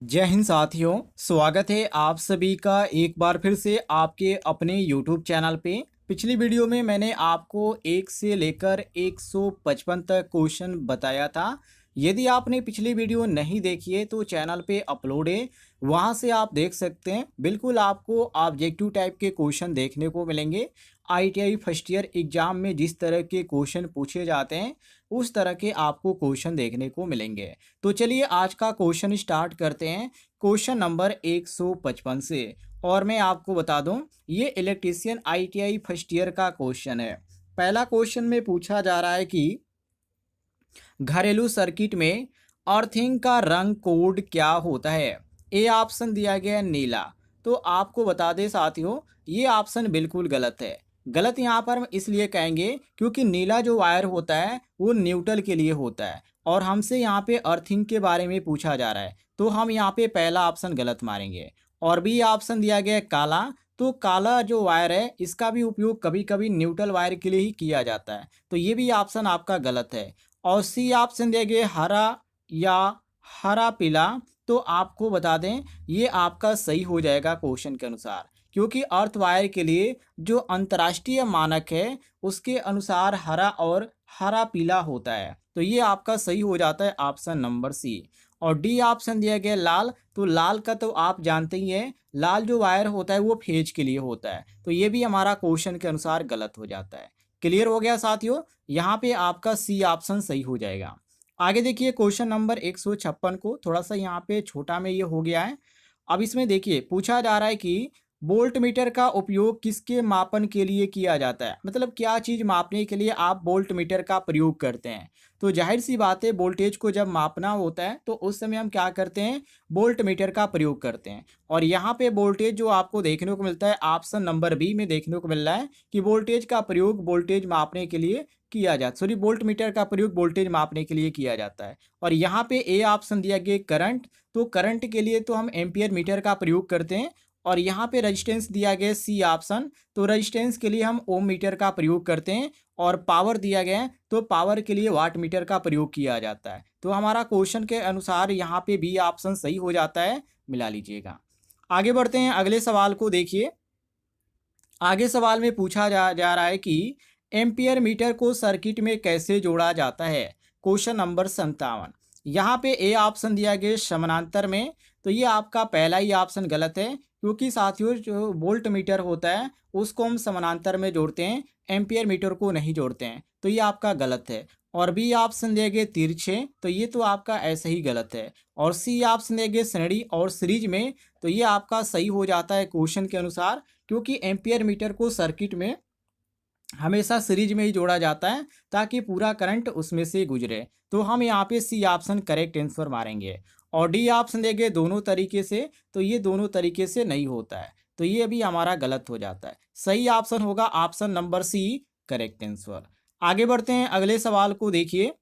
जय हिंद साथियों। स्वागत है आप सभी का एक बार फिर से आपके अपने YouTube चैनल पे। पिछली वीडियो में मैंने आपको 1 से लेकर 155 तक क्वेश्चन बताया था। यदि आपने पिछली वीडियो नहीं देखी है तो चैनल पे अपलोड है, वहां से आप देख सकते हैं। बिल्कुल आपको ऑब्जेक्टिव टाइप के क्वेश्चन देखने को मिलेंगे। ITI फर्स्ट ईयर एग्जाम में जिस तरह के क्वेश्चन पूछे जाते हैं उस तरह के आपको क्वेश्चन देखने को मिलेंगे। तो चलिए आज का क्वेश्चन स्टार्ट करते हैं क्वेश्चन नंबर 155 से। और मैं आपको बता दूं, ये इलेक्ट्रीशियन ITI फर्स्ट ईयर का क्वेश्चन है। पहला क्वेश्चन में पूछा जा रहा है कि घरेलू सर्किट में अर्थिंग का रंग कोड क्या होता है। ए ऑप्शन दिया गया है नीला। तो आपको बता दें साथियों, ये ऑप्शन बिल्कुल गलत है। गलत यहाँ पर हम इसलिए कहेंगे क्योंकि नीला जो वायर होता है वो न्यूट्रल के लिए होता है और हमसे यहाँ पे अर्थिंग के बारे में पूछा जा रहा है, तो हम यहाँ पे पहला ऑप्शन गलत मारेंगे। और बी ऑप्शन दिया गया है काला। तो काला जो वायर है इसका भी उपयोग कभी कभी न्यूट्रल वायर के लिए ही किया जाता है, तो ये भी ऑप्शन आपका गलत है। और सी ऑप्शन दिया गया हरा या हरा पीला। तो आपको बता दें ये आपका सही हो जाएगा क्वेश्चन के अनुसार, क्योंकि अर्थ वायर के लिए जो अंतर्राष्ट्रीय मानक है उसके अनुसार हरा और हरा पीला होता है। तो ये आपका सही हो जाता है ऑप्शन नंबर सी। और डी ऑप्शन दिया गया लाल। तो लाल का तो आप जानते ही हैं, लाल जो वायर होता है वो फेज के लिए होता है, तो ये भी हमारा क्वेश्चन के अनुसार गलत हो जाता है। क्लियर हो गया साथियों, यहाँ पे आपका सी ऑप्शन सही हो जाएगा। आगे देखिए क्वेश्चन नंबर 156 को, थोड़ा सा यहाँ पे छोटा में ये हो गया है। अब इसमें देखिए पूछा जा रहा है कि वोल्ट मीटर का उपयोग किसके मापन के लिए किया जाता है, मतलब क्या चीज़ मापने के लिए आप वोल्ट मीटर का प्रयोग करते हैं। तो जाहिर सी बात है, वोल्टेज को जब मापना होता है तो उस समय हम क्या करते हैं, वोल्ट मीटर का प्रयोग करते हैं। और यहाँ पे वोल्टेज जो आपको देखने को मिलता है ऑप्शन नंबर बी में देखने को मिल रहा है कि वोल्टेज का प्रयोग वोल्टेज मापने के लिए किया जाता, सॉरी वोल्ट मीटर का प्रयोग वोल्टेज मापने के लिए किया जाता है। और यहाँ पे ए ऑप्शन दिया गया करंट। तो करंट के लिए तो हम एम्पियर मीटर का प्रयोग करते हैं। और यहाँ पे रेजिस्टेंस दिया गया सी ऑप्शन। तो रेजिस्टेंस के लिए हम ओम मीटर का प्रयोग करते हैं। और पावर दिया गया है तो पावर के लिए वाट मीटर का प्रयोग किया जाता है। तो हमारा क्वेश्चन के अनुसार यहाँ पे बी ऑप्शन सही हो जाता है, मिला लीजिएगा। आगे बढ़ते हैं अगले सवाल को देखिए। आगे सवाल में पूछा जा रहा है कि एम्पियर मीटर को सर्किट में कैसे जोड़ा जाता है। Question number 57। यहाँ पे ए ऑप्शन दिया गया समानांतर में। तो ये आपका पहला ही ऑप्शन गलत है, क्योंकि साथियों जो वोल्ट मीटर होता है उसको हम समानांतर में जोड़ते हैं, एम्पियर मीटर को नहीं जोड़ते हैं। तो ये आपका गलत है। और बी ऑप्शन दिया गया तिरछे। तो ये तो आपका ऐसे ही गलत है। और सी ऑप्शन दिया गया श्रेणी और सीरीज में। तो ये आपका सही हो जाता है क्वेश्चन के अनुसार, क्योंकि एम्पियर मीटर को सर्किट में हमेशा सीरीज में ही जोड़ा जाता है ताकि पूरा करंट उसमें से गुजरे। तो हम यहाँ पे सी ऑप्शन करेक्ट आंसर मारेंगे। और डी ऑप्शन देंगे दोनों तरीके से। तो ये दोनों तरीके से नहीं होता है, तो ये अभी हमारा गलत हो जाता है। सही ऑप्शन होगा option number C, correct answer. आगे बढ़ते हैं अगले सवाल को देखिए।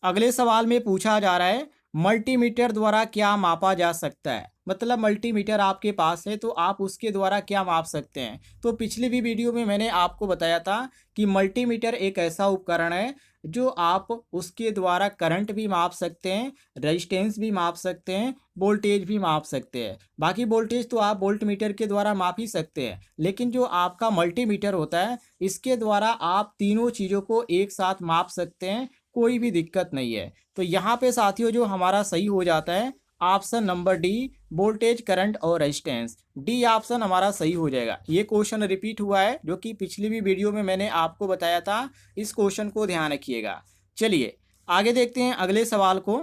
अगले सवाल में पूछा जा रहा है मल्टीमीटर द्वारा क्या मापा जा सकता है, मतलब मल्टीमीटर आपके पास है तो आप उसके द्वारा क्या माप सकते हैं। तो पिछली भी वीडियो में मैंने आपको बताया था कि मल्टीमीटर एक ऐसा उपकरण है जो आप उसके द्वारा करंट भी माप सकते हैं, रेजिस्टेंस भी माप सकते हैं, वोल्टेज भी माप सकते हैं। बाकी वोल्टेज तो आप वोल्ट मीटर के द्वारा माप ही सकते हैं, लेकिन जो आपका मल्टीमीटर होता है इसके द्वारा आप तीनों चीज़ों को एक साथ माप सकते हैं, कोई भी दिक्कत नहीं है। तो यहाँ पे साथियों जो हमारा सही हो जाता है option number D, voltage current और रेजिस्टेंस। डी ऑप्शन हमारा सही हो जाएगा। ये क्वेश्चन रिपीट हुआ है जो कि पिछली भी वीडियो में मैंने आपको बताया था, इस क्वेश्चन को ध्यान रखिएगा। चलिए आगे देखते हैं अगले सवाल को।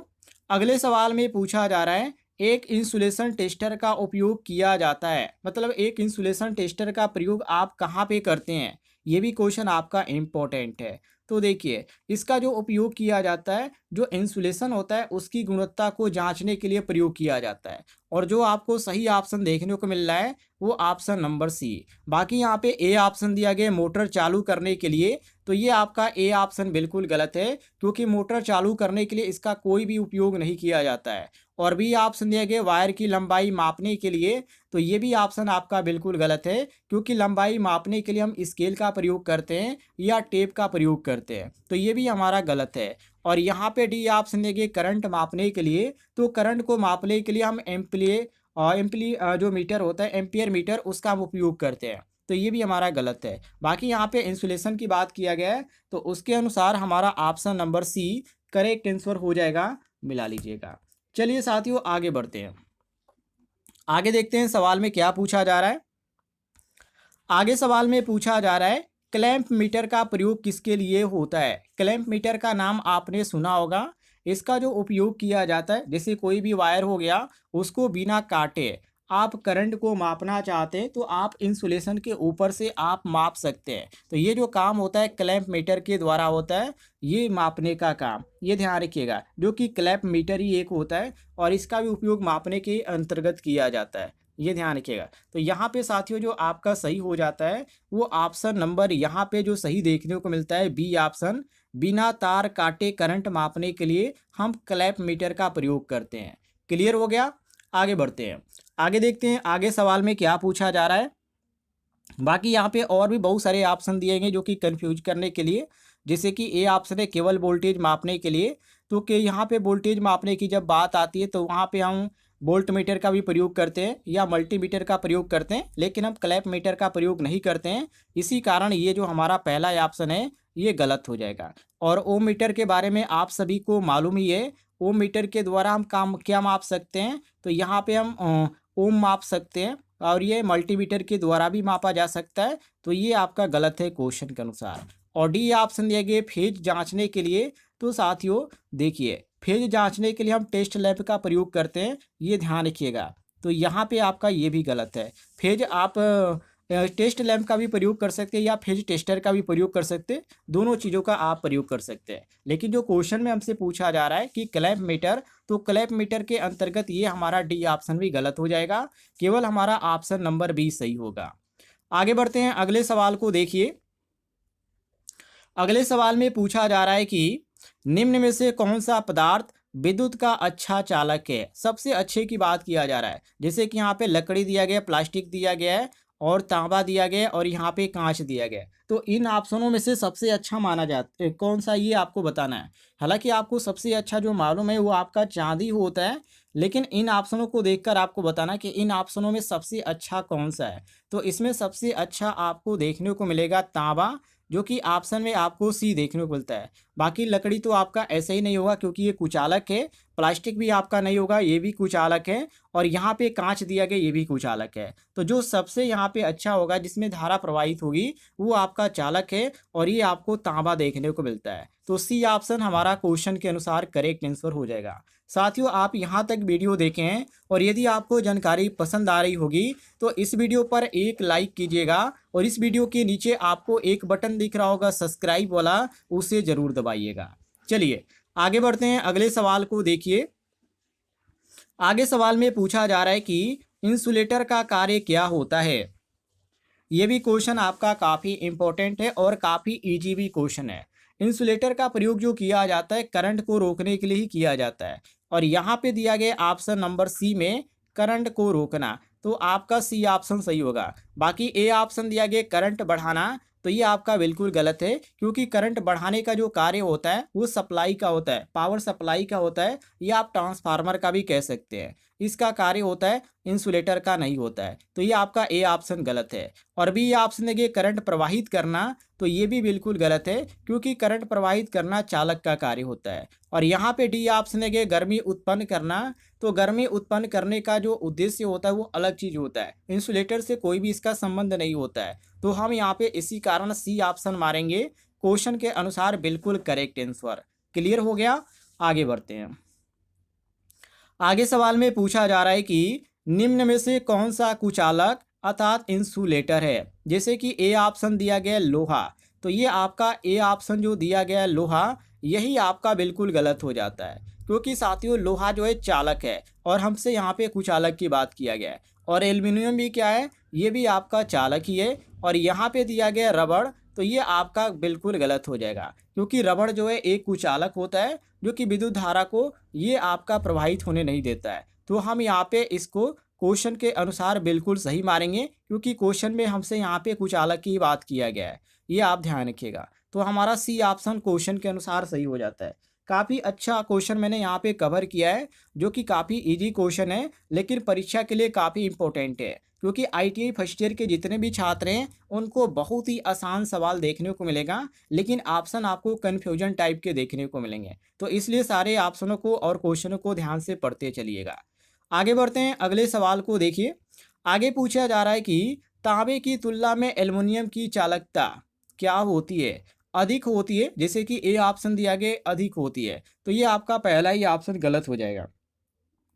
अगले सवाल में पूछा जा रहा है एक इंसुलेशन टेस्टर का उपयोग किया जाता है, मतलब एक इंसुलेशन टेस्टर का प्रयोग आप कहाँ पे करते हैं, ये भी क्वेश्चन आपका इम्पोर्टेंट है। तो देखिए इसका जो उपयोग किया जाता है, जो इंसुलेशन होता है उसकी गुणवत्ता को जांचने के लिए प्रयोग किया जाता है। और जो आपको सही ऑप्शन देखने को मिल रहा है वो ऑप्शन नंबर सी। बाकी यहाँ पे ए ऑप्शन दिया गया मोटर चालू करने के लिए। तो ये आपका ए ऑप्शन बिल्कुल गलत है, क्योंकि मोटर चालू करने के लिए इसका कोई भी उपयोग नहीं किया जाता है। और बी ऑप्शन दिया गया वायर की लंबाई मापने के लिए। तो ये भी ऑप्शन आपका बिल्कुल गलत है, क्योंकि लंबाई मापने के लिए हम स्केल का प्रयोग करते हैं या टेप का प्रयोग करते हैं। तो ये भी हमारा गलत है। और यहाँ पे डी ऑप्शन देंगे करंट मापने के लिए, तो करंट को मापने के लिए हम जो मीटर होता है एम्पियर मीटर उसका हम उपयोग करते हैं, तो ये भी हमारा गलत है। बाकी यहाँ पे इंसुलेशन की बात किया गया है, तो उसके अनुसार हमारा option number C correct answer हो जाएगा, मिला लीजिएगा। चलिए साथियों आगे बढ़ते हैं, आगे देखते हैं सवाल में क्या पूछा जा रहा है। आगे सवाल में पूछा जा रहा है क्लैंप मीटर का प्रयोग किसके लिए होता है। क्लैंप मीटर का नाम आपने सुना होगा। इसका जो उपयोग किया जाता है, जैसे कोई भी वायर हो गया उसको बिना काटे आप करंट को मापना चाहते हैं तो आप इंसुलेशन के ऊपर से आप माप सकते हैं। तो ये जो काम होता है क्लैंप मीटर के द्वारा होता है, ये मापने का काम, ये ध्यान रखिएगा, जो कि क्लैंप मीटर ही एक होता है और इसका भी उपयोग मापने के अंतर्गत किया जाता है, ये ध्यान रखिएगा। तो यहाँ पे साथियों जो आपका सही हो जाता है वो ऑप्शन नंबर यहाँ पे जो सही देखने को मिलता है बी ऑप्शन, बिना तार काटे करंट मापने के लिए हम क्लैंप मीटर का प्रयोग करते हैं। क्लियर हो गया, आगे बढ़ते हैं, आगे देखते हैं आगे सवाल में क्या पूछा जा रहा है। बाकी यहाँ पे और भी बहुत सारे ऑप्शन दिए गए जो कि कंफ्यूज करने के लिए, जैसे कि ए ऑप्शन है केवल वोल्टेज मापने के लिए, तो कि यहाँ पे वोल्टेज मापने की जब बात आती है तो वहाँ पे हम वोल्ट मीटर का भी प्रयोग करते हैं या मल्टीमीटर का प्रयोग करते हैं, लेकिन हम क्लैंप मीटर का प्रयोग नहीं करते हैं। इसी कारण ये जो हमारा पहला ऑप्शन है ये गलत हो जाएगा। और ओम मीटर के बारे में आप सभी को मालूम ही है, ओम मीटर के द्वारा हम काम क्या माप सकते हैं, तो यहाँ पे हम ओम माप सकते हैं और ये मल्टीमीटर के द्वारा भी मापा जा सकता है, तो ये आपका गलत है क्वेश्चन के अनुसार। और डी ऑप्शन दिया गया फेज जांचने के लिए, तो साथियों देखिए फेज जांचने के लिए हम टेस्ट लैंप का प्रयोग करते हैं, ये ध्यान रखिएगा। तो यहाँ पे आपका ये भी गलत है। फेज आप टेस्ट लैंप का भी प्रयोग कर सकते हैं या फेज टेस्टर का भी प्रयोग कर सकते हैं, दोनों चीज़ों का आप प्रयोग कर सकते हैं। लेकिन जो क्वेश्चन में हमसे पूछा जा रहा है कि क्लैंप मीटर, तो क्लैंप मीटर के अंतर्गत ये हमारा डी ऑप्शन भी गलत हो जाएगा, केवल हमारा ऑप्शन नंबर बी सही होगा। आगे बढ़ते हैं, अगले सवाल को देखिए। अगले सवाल में पूछा जा रहा है कि निम्न में से कौन सा पदार्थ विद्युत का अच्छा चालक है। सबसे अच्छे की बात किया जा रहा है, जैसे कि यहाँ पे लकड़ी दिया गया, प्लास्टिक दिया गया है और तांबा दिया गया है और यहाँ पे कांच दिया गया है। तो इन ऑप्शनों में से सबसे अच्छा माना जाता है कौन सा, ये आपको बताना है। हालांकि आपको सबसे अच्छा जो मालूम है वो आपका चांदी होता है, लेकिन इन ऑप्शनों को देखकर आपको बताना कि इन ऑप्शनों में सबसे अच्छा कौन सा है। तो इसमें सबसे अच्छा आपको देखने को मिलेगा तांबा, जो कि ऑप्शन में आपको सी देखने को मिलता है। बाकी लकड़ी तो आपका ऐसे ही नहीं होगा क्योंकि ये कुचालक है, प्लास्टिक भी आपका नहीं होगा, ये भी कुचालक है, और यहाँ पे कांच दिया गया ये भी कुचालक है। तो जो सबसे यहाँ पे अच्छा होगा जिसमें धारा प्रवाहित होगी वो आपका चालक है, और ये आपको तांबा देखने को मिलता है। तो सी ऑप्शन हमारा क्वेश्चन के अनुसार करेक्ट आंसर हो जाएगा। साथियों आप यहाँ तक वीडियो देखें और यदि आपको जानकारी पसंद आ रही होगी तो इस वीडियो पर एक लाइक कीजिएगा, और इस वीडियो के नीचे आपको एक बटन दिख रहा होगा सब्सक्राइब वाला, उसे जरूर दबाइएगा। चलिए आगे बढ़ते हैं, अगले सवाल को देखिए। आगे सवाल में पूछा जा रहा है कि इंसुलेटर का कार्य क्या होता है। ये भी क्वेश्चन आपका काफ़ी इंपॉर्टेंट है और काफ़ी इजी भी क्वेश्चन है। इंसुलेटर का प्रयोग जो किया जाता है करंट को रोकने के लिए ही किया जाता है, और यहाँ पे दिया गया ऑप्शन नंबर सी में करंट को रोकना, तो आपका सी ऑप्शन सही होगा। बाकी ए ऑप्शन दिया गया करंट बढ़ाना, तो ये आपका बिल्कुल गलत है, क्योंकि करंट बढ़ाने का जो कार्य होता है वो सप्लाई का होता है, पावर सप्लाई का होता है, या आप ट्रांसफार्मर का भी कह सकते हैं। इसका कार्य होता है, इंसुलेटर का नहीं होता है। तो ये आपका ए ऑप्शन गलत है। और बी ऑप्शन देखिए करंट प्रवाहित करना, तो ये भी बिल्कुल गलत है, क्योंकि करंट प्रवाहित करना चालक का कार्य होता है। और यहाँ पे डी ऑप्शन देखिए गर्मी उत्पन्न करना, तो गर्मी उत्पन्न करने का जो उद्देश्य होता है वो अलग चीज़ होता है, इंसुलेटर से कोई भी इसका संबंध नहीं होता है। तो हम यहाँ पे इसी कारण सी ऑप्शन मारेंगे, क्वेश्चन के अनुसार बिल्कुल करेक्ट आंसर। क्लियर हो गया, आगे बढ़ते हैं। आगे सवाल में पूछा जा रहा है कि निम्न में से कौन सा कुचालक अर्थात इंसुलेटर है। जैसे कि ए ऑप्शन दिया गया लोहा, तो ये आपका ए ऑप्शन जो दिया गया लोहा, यही आपका बिल्कुल गलत हो जाता है, क्योंकि साथियों लोहा जो है चालक है और हमसे यहाँ पे कुचालक की बात किया गया है। और एल्युमिनियम भी क्या है, ये भी आपका चालक ही है। और यहाँ पे दिया गया रबड़, तो ये आपका बिल्कुल गलत हो जाएगा, क्योंकि रबड़ जो है एक कुचालक होता है जो कि विद्युत धारा को ये आपका प्रवाहित होने नहीं देता है। तो हम यहाँ पे इसको क्वेश्चन के अनुसार बिल्कुल सही मारेंगे, क्योंकि क्वेश्चन में हमसे यहाँ पे कुचालक की बात किया गया है, ये आप ध्यान रखिएगा। तो हमारा सी ऑप्शन क्वेश्चन के अनुसार सही हो जाता है। काफ़ी अच्छा क्वेश्चन मैंने यहाँ पे कवर किया है, जो कि काफ़ी इजी क्वेश्चन है, लेकिन परीक्षा के लिए काफ़ी इंपॉर्टेंट है। क्योंकि आईटीआई फर्स्ट ईयर के जितने भी छात्र हैं, उनको बहुत ही आसान सवाल देखने को मिलेगा, लेकिन ऑप्शन आपको कन्फ्यूजन टाइप के देखने को मिलेंगे। तो इसलिए सारे ऑप्शनों को और क्वेश्चनों को ध्यान से पढ़ते चलिएगा। आगे बढ़ते हैं, अगले सवाल को देखिए। आगे पूछा जा रहा है कि तांबे की तुलना में एल्युमिनियम की चालकता क्या होती है? अधिक होती है, जैसे कि ए ऑप्शन दिया गया अधिक होती है, तो ये आपका पहला ही ऑप्शन गलत हो जाएगा।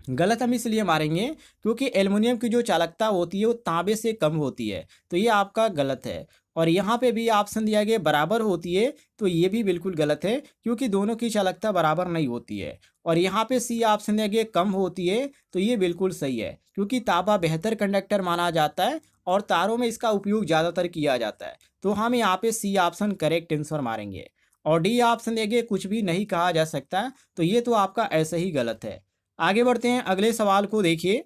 गलत हम इसलिए मारेंगे क्योंकि एल्युमिनियम की जो चालकता होती है वो तांबे से कम होती है, तो ये आपका गलत है। और यहाँ पे भी ऑप्शन दिया गया बराबर होती है, तो ये भी बिल्कुल गलत है, क्योंकि दोनों की चालकता बराबर नहीं होती है। और यहाँ पे सी ऑप्शन दिया गया कम होती है, तो ये बिल्कुल सही है, क्योंकि तांबा बेहतर कंडक्टर माना जाता है और तारों में इसका उपयोग ज़्यादातर किया जाता है। तो हम यहाँ पे सी ऑप्शन करेक्ट आंसर मारेंगे। और डी ऑप्शन दिया गया कुछ भी नहीं कहा जा सकता, तो ये तो आपका ऐसे ही गलत है। आगे बढ़ते हैं, अगले सवाल को देखिए।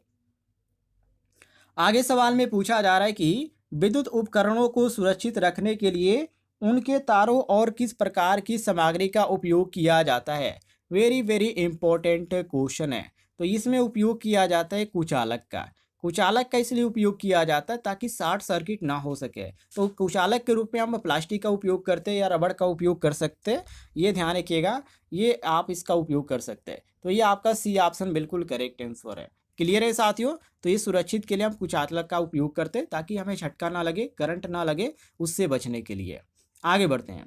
आगे सवाल में पूछा जा रहा है कि विद्युत उपकरणों को सुरक्षित रखने के लिए उनके तारों और किस प्रकार की सामग्री का उपयोग किया जाता है? वेरी वेरी इंपॉर्टेंट क्वेश्चन है। तो इसमें उपयोग किया जाता है कुचालक का। कुचालक का इसलिए उपयोग किया जाता है ताकि शॉर्ट सर्किट ना हो सके। तो कुचालक के रूप में हम प्लास्टिक का उपयोग करते हैं या रबड़ का उपयोग कर सकते हैं, ये ध्यान रखिएगा। ये आप इसका उपयोग कर सकते हैं। तो ये आपका सी ऑप्शन बिल्कुल करेक्ट आंसर है। क्लियर है साथियों? तो ये सुरक्षित के लिए हम कुचालक का उपयोग करते हैं ताकि हमें झटका ना लगे, करंट ना लगे, उससे बचने के लिए। आगे बढ़ते हैं।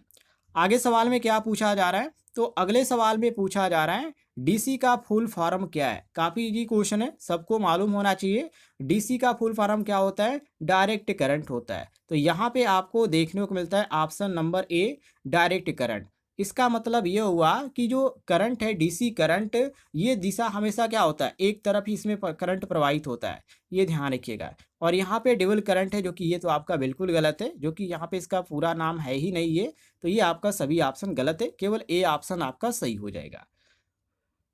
आगे सवाल में क्या पूछा जा रहा है? तो अगले सवाल में पूछा जा रहा है डीसी का फुल फॉर्म क्या है? काफ़ी इजी क्वेश्चन है, सबको मालूम होना चाहिए। डीसी का फुल फॉर्म क्या होता है? डायरेक्ट करंट होता है। तो यहाँ पे आपको देखने को मिलता है option number A, direct current. इसका मतलब ये हुआ कि जो करंट है, डीसी करंट, ये दिशा हमेशा क्या होता है, एक तरफ ही इसमें करंट प्रवाहित होता है, ये ध्यान रखिएगा। और यहाँ पे ड्यूल करंट है, जो कि ये तो आपका बिल्कुल गलत है, जो कि यहाँ पे इसका पूरा नाम है ही नहीं ये। तो ये आपका सभी ऑप्शन गलत है, केवल ए ऑप्शन आपका सही हो जाएगा।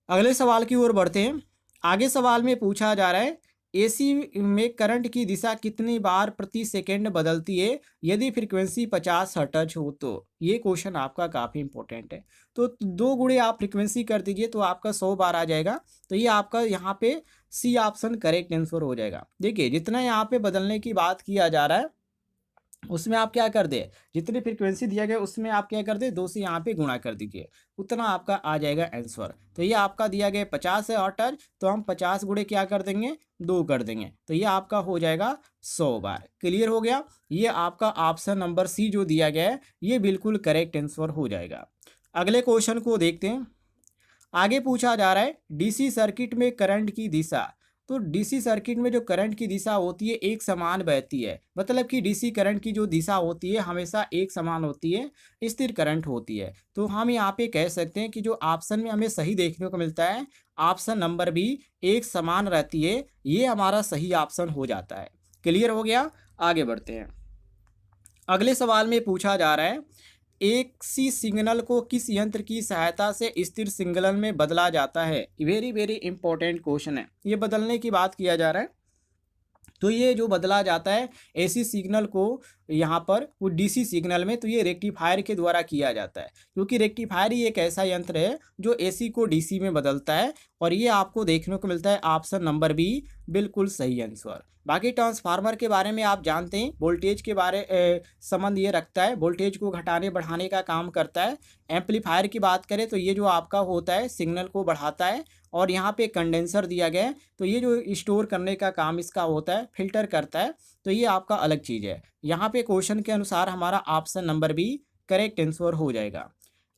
अगले सवाल की ओर बढ़ते हैं। आगे सवाल में पूछा जा रहा है एसी में करंट की दिशा कितनी बार प्रति सेकंड बदलती है यदि फ्रीक्वेंसी 50 हर्ट्ज हो? तो ये क्वेश्चन आपका काफ़ी इंपॉर्टेंट है। तो 2 गुणे आप फ्रीक्वेंसी कर दीजिए तो आपका 100 बार आ जाएगा। तो ये आपका यहाँ पे सी ऑप्शन करेक्ट आंसर हो जाएगा। देखिए, जितना यहाँ पे बदलने की बात किया जा रहा है, उसमें आप क्या कर दे, जितनी फ्रीक्वेंसी दिया गया उसमें आप क्या कर दे, 2 से यहाँ पे गुणा कर दीजिए, उतना आपका आ जाएगा आंसर। तो ये आपका दिया गया 50 है हर्ट्ज, तो हम 50 गुणे क्या कर देंगे, 2 कर देंगे, तो ये आपका हो जाएगा 100 बार। क्लियर हो गया? ये आपका ऑप्शन नंबर सी जो दिया गया है, ये बिल्कुल करेक्ट आंसर हो जाएगा। अगले क्वेश्चन को देखते हैं। आगे पूछा जा रहा है डीसी सर्किट में करंट की दिशा। तो डीसी सर्किट में जो करंट की दिशा होती है एक समान बहती है, मतलब कि डीसी करंट की जो दिशा होती है हमेशा एक समान होती है, स्थिर करंट होती है। तो हम यहाँ पे कह सकते हैं कि जो ऑप्शन में हमें सही देखने को मिलता है, ऑप्शन नंबर बी, एक समान रहती है, ये हमारा सही ऑप्शन हो जाता है। क्लियर हो गया? आगे बढ़ते हैं। अगले सवाल में पूछा जा रहा है एक सी सिग्नल को किस यंत्र की सहायता से स्थिर सिग्नल में बदला जाता है? वेरी वेरी इंपॉर्टेंट क्वेश्चन है। ये बदलने की बात किया जा रहा है। तो ये जो बदला जाता है एसी सिग्नल को यहाँ पर वो डीसी सिग्नल में, तो ये रेक्टिफायर के द्वारा किया जाता है, क्योंकि रेक्टिफायर ही एक ऐसा यंत्र है जो एसी को डीसी में बदलता है। और ये आपको देखने को मिलता है ऑप्शन नंबर बी, बिल्कुल सही आंसर। बाकी ट्रांसफार्मर के बारे में आप जानते हैं, वोल्टेज के बारे संबंध ये रखता है, वोल्टेज को घटाने बढ़ाने का काम करता है। एम्पलीफायर की बात करें तो ये जो आपका होता है सिग्नल को बढ़ाता है। और यहाँ पे कंडेंसर दिया गया है, तो ये जो स्टोर करने का काम इसका होता है, फिल्टर करता है। तो ये आपका अलग चीज़ है। यहाँ पे क्वेश्चन के अनुसार हमारा option number B correct answer हो जाएगा।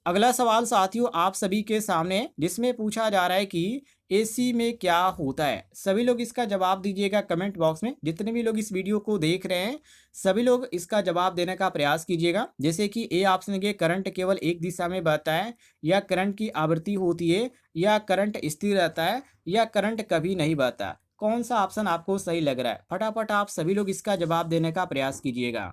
अगला सवाल साथियों आप सभी के सामने, जिसमें पूछा जा रहा है कि एसी में क्या होता है? सभी लोग इसका जवाब दीजिएगा कमेंट बॉक्स में। जितने भी लोग इस वीडियो को देख रहे हैं, सभी लोग इसका जवाब देने का प्रयास कीजिएगा। जैसे कि ए ऑप्शन के करंट केवल एक दिशा में बहता है, या करंट की आवृत्ति होती है, या करंट स्थिर रहता है, या करंट कभी नहीं बहता। कौन सा ऑप्शन आपको सही लग रहा है? फटाफट आप सभी लोग इसका जवाब देने का प्रयास कीजिएगा।